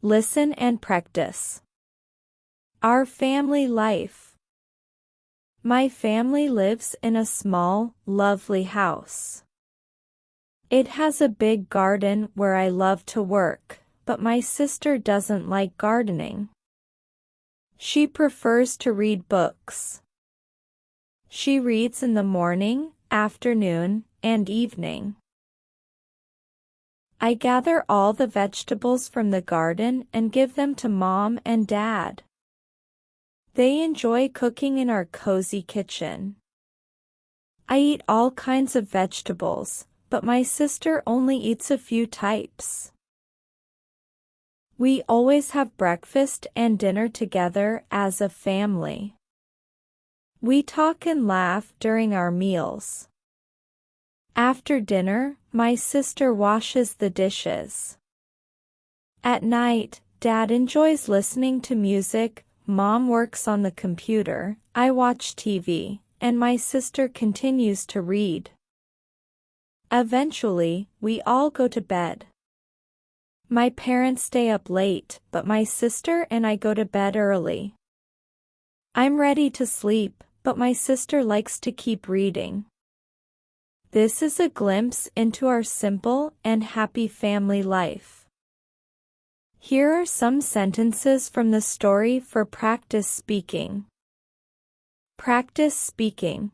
Listen and practice. Our family life. My family lives in a small, lovely house. It has a big garden where I love to work, but my sister doesn't like gardening. She prefers to read books. She reads in the morning, afternoon, and evening. I gather all the vegetables from the garden and give them to Mom and Dad. They enjoy cooking in our cozy kitchen. I eat all kinds of vegetables, but my sister only eats a few types. We always have breakfast and dinner together as a family. We talk and laugh during our meals. After dinner, my sister washes the dishes. At night, Dad enjoys listening to music, Mom works on the computer, I watch TV, and my sister continues to read. Eventually, we all go to bed. My parents stay up late, but my sister and I go to bed early. I'm ready to sleep, but my sister likes to keep reading. This is a glimpse into our simple and happy family life. Here are some sentences from the story for practice speaking. Practice speaking.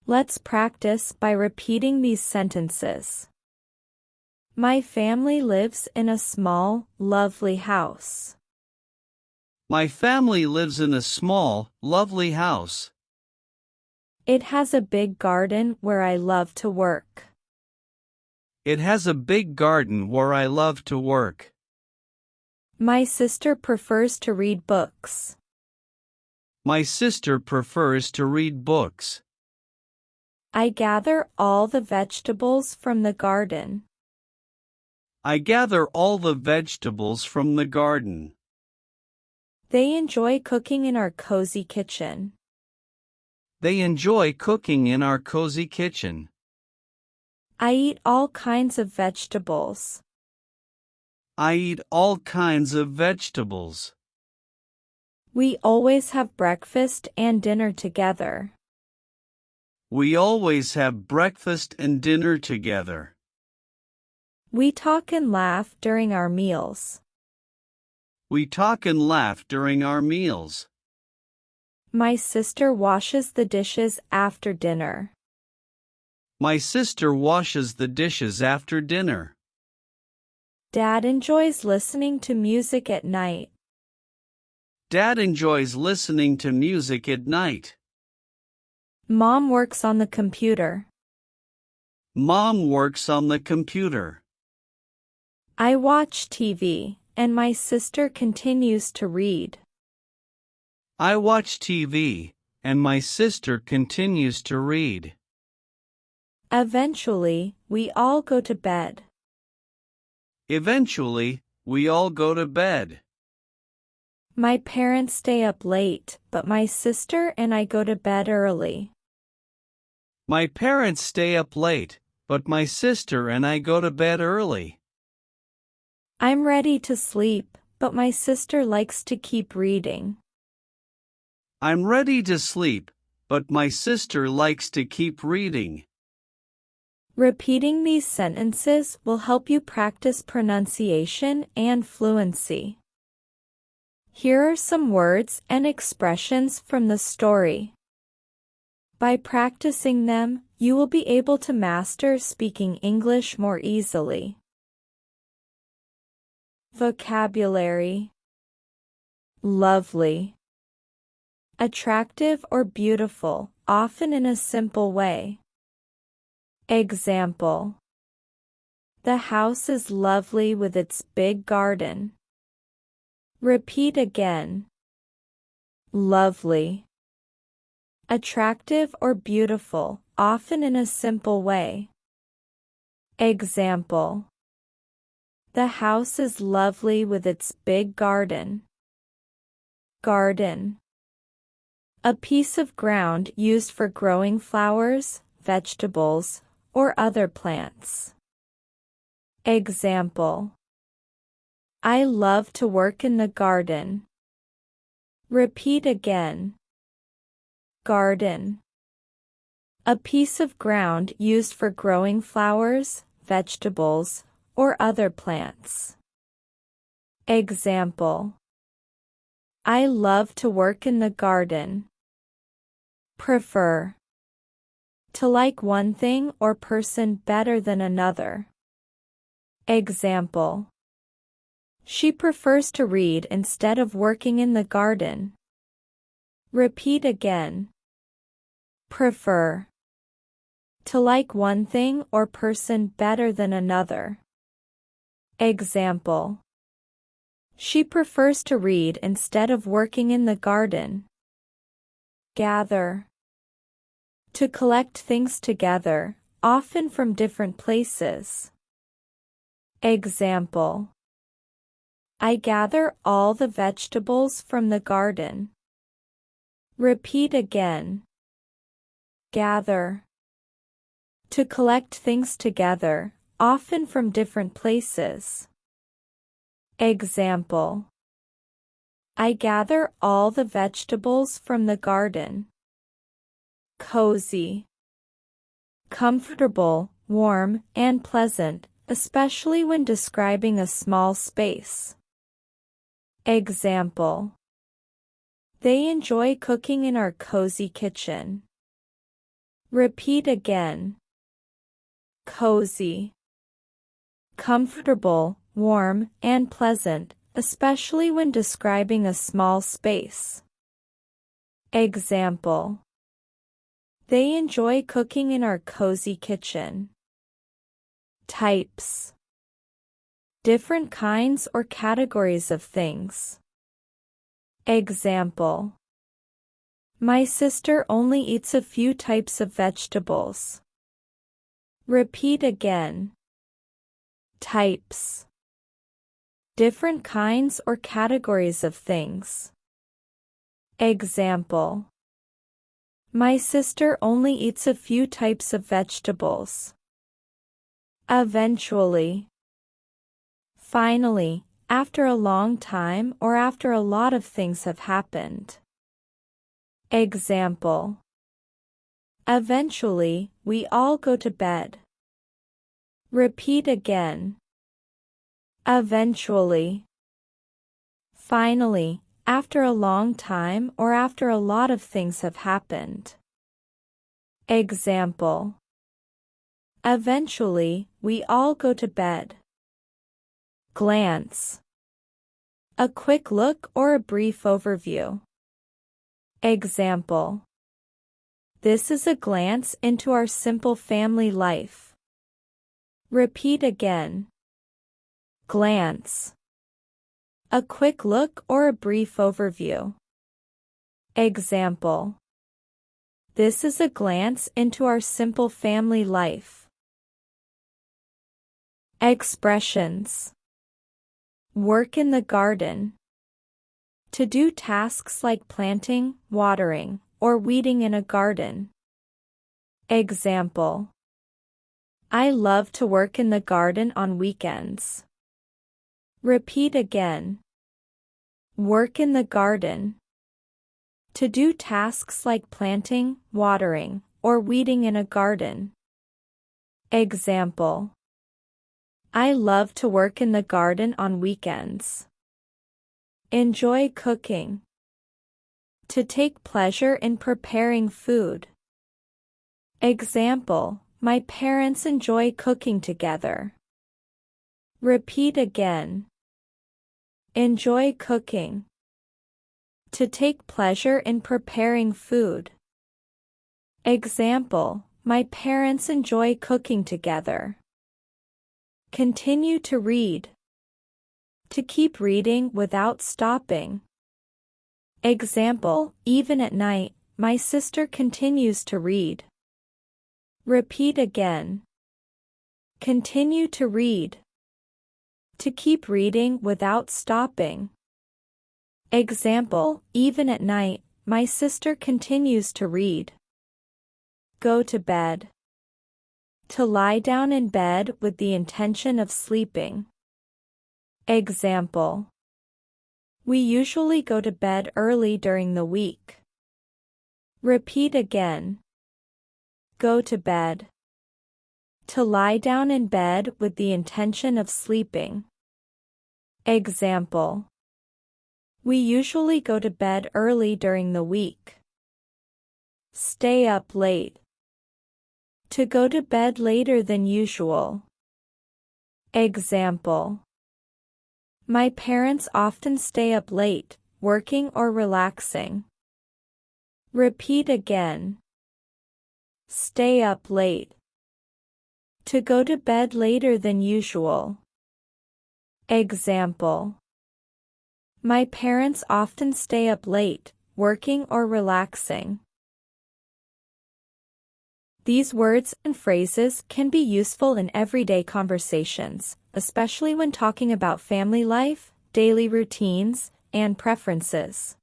Let's practice by repeating these sentences. My family lives in a small, lovely house. My family lives in a small, lovely house. It has a big garden where I love to work. It has a big garden where I love to work. My sister prefers to read books. My sister prefers to read books. I gather all the vegetables from the garden. I gather all the vegetables from the garden. They enjoy cooking in our cozy kitchen. They enjoy cooking in our cozy kitchen. I eat all kinds of vegetables. I eat all kinds of vegetables. We always have breakfast and dinner together. We always have breakfast and dinner together. We talk and laugh during our meals. We talk and laugh during our meals. My sister washes the dishes after dinner. My sister washes the dishes after dinner. Dad enjoys listening to music at night. Dad enjoys listening to music at night. Mom works on the computer. Mom works on the computer. I watch TV, and my sister continues to read. I watch TV, and my sister continues to read. Eventually, we all go to bed. Eventually, we all go to bed. My parents stay up late, but my sister and I go to bed early. My parents stay up late, but my sister and I go to bed early. I'm ready to sleep, but my sister likes to keep reading. I'm ready to sleep, but my sister likes to keep reading. Repeating these sentences will help you practice pronunciation and fluency. Here are some words and expressions from the story. By practicing them, you will be able to master speaking English more easily. Vocabulary. Lovely. Attractive or beautiful, often in a simple way. Example. The house is lovely with its big garden. Repeat again. Lovely. Attractive or beautiful, often in a simple way. Example. The house is lovely with its big garden. Garden. A piece of ground used for growing flowers, vegetables, or other plants. Example. I love to work in the garden. Repeat again. Garden. A piece of ground used for growing flowers, vegetables, or other plants. Example. I love to work in the garden. Prefer. To like one thing or person better than another. Example. She prefers to read instead of working in the garden. Repeat again. Prefer. To like one thing or person better than another. Example. She prefers to read instead of working in the garden. Gather. To collect things together, often from different places. Example. I gather all the vegetables from the garden. Repeat again. Gather. To collect things together, often from different places. Example. I gather all the vegetables from the garden. Cozy. Comfortable, warm, and pleasant, especially when describing a small space. Example. They enjoy cooking in our cozy kitchen. Repeat again. Cozy. Comfortable, warm, and pleasant, especially when describing a small space. Example. They enjoy cooking in our cozy kitchen. Types. Different kinds or categories of things. Example. My sister only eats a few types of vegetables. Repeat again. Types. Different kinds or categories of things. Example. My sister only eats a few types of vegetables. Eventually. Finally, after a long time or after a lot of things have happened. Example. Eventually, we all go to bed. Repeat again. Eventually. Finally, after a long time or after a lot of things have happened. Example. Eventually, we all go to bed. Glance. A quick look or a brief overview. Example. This is a glance into our simple family life. Repeat again. Glance. A quick look or a brief overview. Example. This is a glance into our simple family life. Expressions. Work in the garden. To do tasks like planting, watering, or weeding in a garden. Example. I love to work in the garden on weekends. Repeat again. Work in the garden. To do tasks like planting, watering, or weeding in a garden. Example. I love to work in the garden on weekends. Enjoy cooking. To take pleasure in preparing food. Example. My parents enjoy cooking together. Repeat again. Enjoy cooking. To take pleasure in preparing food. Example. My parents enjoy cooking together. Continue to read. To keep reading without stopping. Example. Even at night, my sister continues to read. Repeat again. Continue to read. To keep reading without stopping. Example. Even at night, my sister continues to read. Go to bed. To lie down in bed with the intention of sleeping. Example. We usually go to bed early during the week. Repeat again. Go to bed. To lie down in bed with the intention of sleeping. Example. We usually go to bed early during the week. Stay up late. To go to bed later than usual. Example. My parents often stay up late, working or relaxing. Repeat again. Stay up late. To go to bed later than usual. Example. My parents often stay up late, working or relaxing. These words and phrases can be useful in everyday conversations, especially when talking about family life, daily routines, and preferences.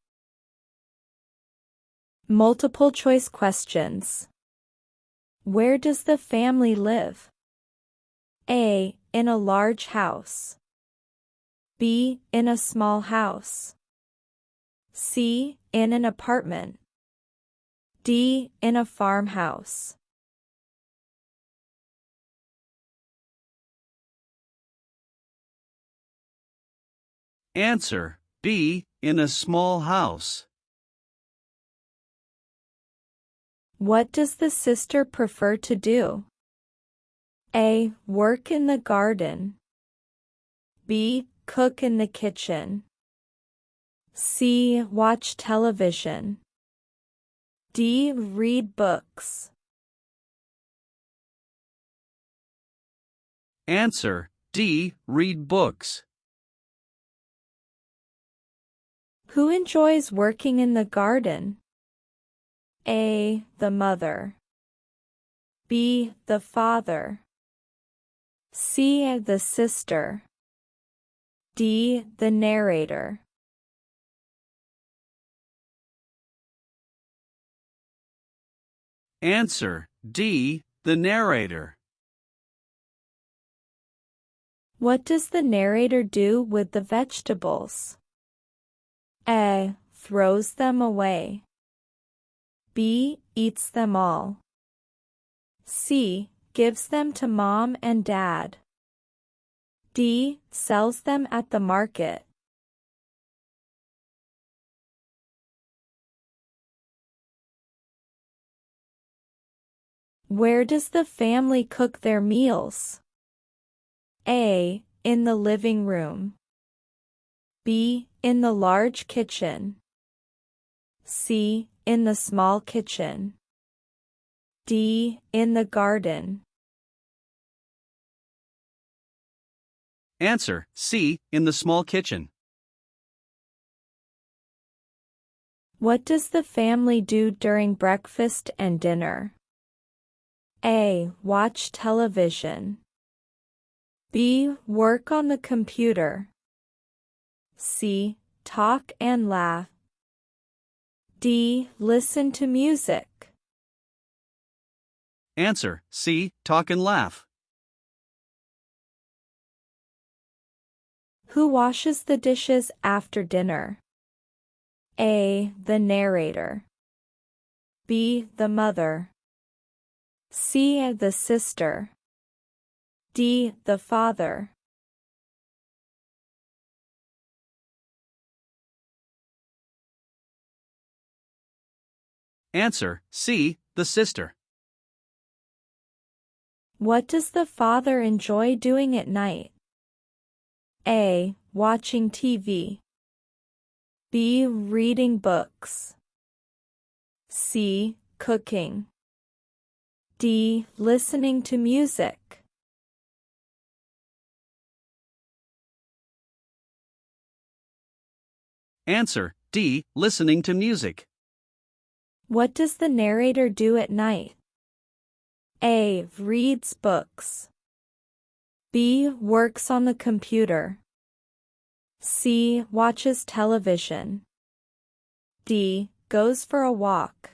Multiple choice questions. Where does the family live? A. In a large house. B. In a small house. C. In an apartment. D. In a farmhouse. Answer B. In a small house. What does the sister prefer to do? A. Work in the garden. B. Cook in the kitchen. C. Watch television. D. Read books. Answer D. Read books. Who enjoys working in the garden? A. The mother. B. The father. C. The sister. D. The narrator. Answer D. The narrator. What does the narrator do with the vegetables? A. Throws them away. B. Eats them all. C. Gives them to mom and dad. D. Sells them at the market. Where does the family cook their meals? A. In the living room. B. In the large kitchen. C. In the small kitchen. D. In the garden. Answer C. In the small kitchen. What does the family do during breakfast and dinner? A. Watch television. B. Work on the computer. C. Talk and laugh. D. Listen to music. Answer C. Talk and laugh. Who washes the dishes after dinner? A. The narrator. B. The mother. C. The sister. D. The father. Answer C. The sister. What does the father enjoy doing at night? A. Watching TV. B. Reading books. C. Cooking. D. Listening to music. Answer D. Listening to music. What does the narrator do at night? A. Reads books. B. Works on the computer. C. Watches television. D. Goes for a walk.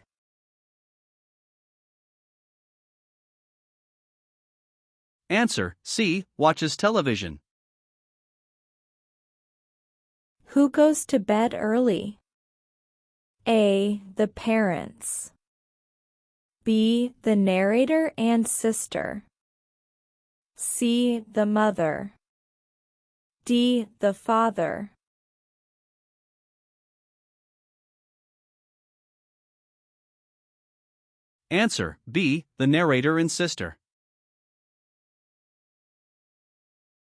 Answer C. Watches television. Who goes to bed early? A. The parents. B. The narrator and sister. C. The mother. D. The father. Answer B. The narrator and sister.